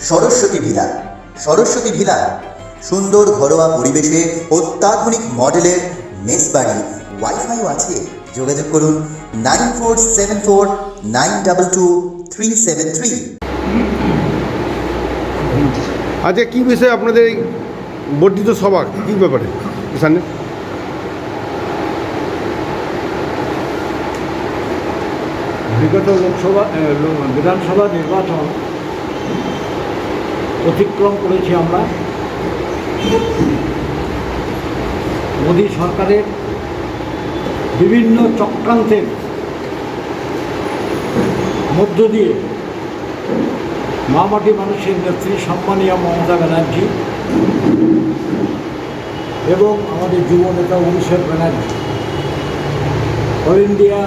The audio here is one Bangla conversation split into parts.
সরস্বতী ভিলা। সরস্বতী ভিলা সুন্দর ঘরোয়া পরিবেশে অত্যাধুনিক মডেলের মেস বাড়ি, ওয়াইফাইও আছে। যোগাযোগ করুন 9474922373। আচ্ছা, কী বিষয়ে আপনাদের এই বর্ধিত সভা, কী ব্যাপারে এখানে? বিগত বিধানসভা নির্বাচন অতিক্রম করেছি আমরা। মোদী সরকারের বিভিন্ন চক্রান্তের মধ্য দিয়ে মামাটি মানুষের নেত্রী সম্মানীয় মমতা ব্যানার্জি এবং আমাদের যুব নেতা অভিষেক ব্যানার্জি, অল ইন্ডিয়া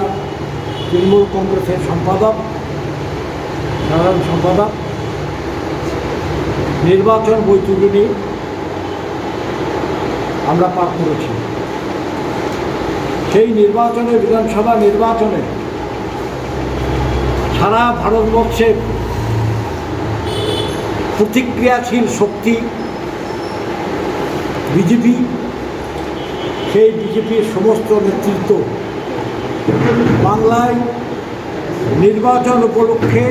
তৃণমূল কংগ্রেসের সম্পাদক, সাধারণ সম্পাদক, নির্বাচন বৈতরণী আমরা পার করেছি। সেই নির্বাচনে, বিধানসভা নির্বাচনে সারা ভারতবর্ষের প্রতিক্রিয়াশীল শক্তি বিজেপি, সেই বিজেপির সমস্ত নেতৃত্ব বাংলায় নির্বাচন উপলক্ষে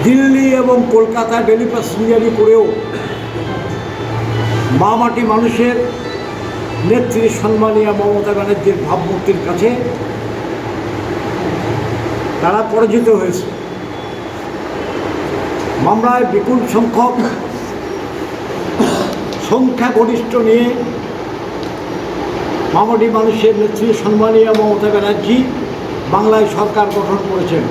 দিল্লি এবং কলকাতা ডেলি প্যাসেঞ্জারি করেও মামাটি মানুষের নেত্রী সম্মানীয় মমতা ব্যানার্জির ভাবমূর্তির কাছে তারা পরাজিত হয়েছে। মামলায় বিপুল সংখ্যক সংখ্যাগরিষ্ঠ নিয়ে মামাটি মানুষের নেত্রী সম্মানীয় মমতা ব্যানার্জি বাংলায় সরকার গঠন করেছেন।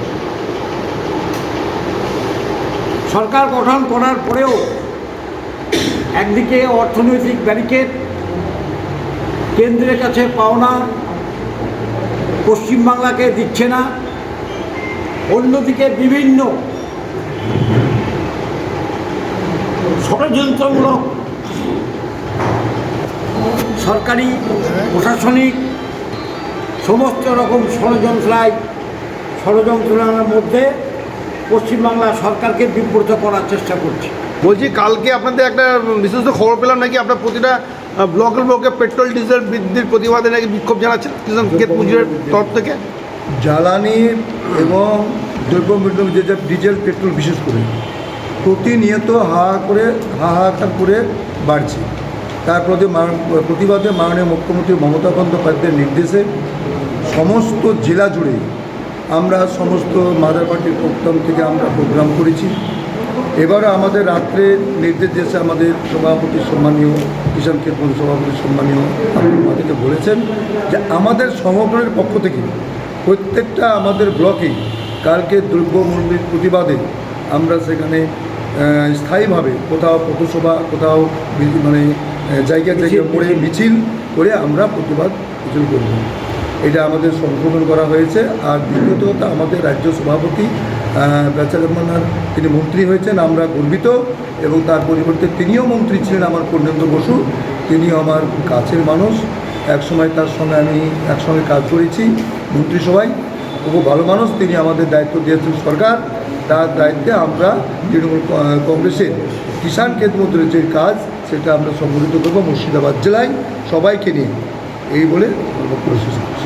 সরকার গঠন করার পরেও একদিকে অর্থনৈতিক ব্যারিকেড, কেন্দ্রের কাছে পাওনা পশ্চিমবাংলাকে দিচ্ছে না, অন্যদিকে বিভিন্ন ষড়যন্ত্রমূলক সরকারি প্রশাসনিক সমস্ত রকম ষড়যন্ত্রের মধ্যে পশ্চিমবাংলা সরকারকে বিব্রত করার চেষ্টা করছে। বলছি, কালকে আপনাদের একটা বিশেষ খবর পেলাম নাকি আপনার প্রতিটা ব্লকে পেট্রোল ডিজেল বৃদ্ধির প্রতিবাদে নাকি বিক্ষোভ জানাচ্ছেন কিষাণ ক্ষেত মজুরের তরফ থেকে। জ্বালানি এবং দ্রব্যমূল্য যে ডিজেল পেট্রোল বিশেষ করে প্রতিনিয়ত হাহাকার করে বাড়ছে। তার প্রতিবাদে মাননীয় মুখ্যমন্ত্রী মমতা বন্দ্যোপাধ্যায়ের নির্দেশে সমস্ত জেলা জুড়ে আমরা সমস্ত মাদার পার্টির প্রোগ্রাম থেকে আমরা প্রোগ্রাম করেছি। এবারও আমাদের রাত্রে নির্দেশ দিয়েছে আমাদের সভাপতি সম্মানীয় কিষাণ ক্ষেত মজুর সভাপতি সম্মানীয় আমাদেরকে বলেছেন যে আমাদের সংগঠনের পক্ষ থেকে প্রত্যেকটা আমাদের ব্লকে কালকে দ্রব্যমূল্যের প্রতিবাদে আমরা সেখানে স্থায়ীভাবে কোথাও পথসভা, কোথাও জায়গায় করে মিছিল করে আমরা প্রতিবাদ মিছিল করব। এটা আমাদের সংশোধন করা হয়েছে। আর দ্বিতীয়ত আমাদের রাজ্য সভাপতি বেচারামানার তিনি মন্ত্রী হয়েছেন, আমরা গর্বিত। এবং তার পরিবর্তে তিনিও মন্ত্রী ছিলেন আমার পূর্ণেন্দ্র বসু, তিনি আমার কাছের মানুষ। একসময় তার সঙ্গে আমি একসঙ্গে কাজ করেছি মন্ত্রিসভায়, খুব ভালো মানুষ। তিনি আমাদের দায়িত্ব দিয়েছেন সরকার, তার দায়িত্বে আমরা তৃণমূল কংগ্রেসের কিষাণ ক্ষেত মজুরের যে কাজ সেটা আমরা সংগঠিত করবো মুর্শিদাবাদ জেলায় সবাইকে নিয়ে। এই বলে বক্তব্য শেষ করছি।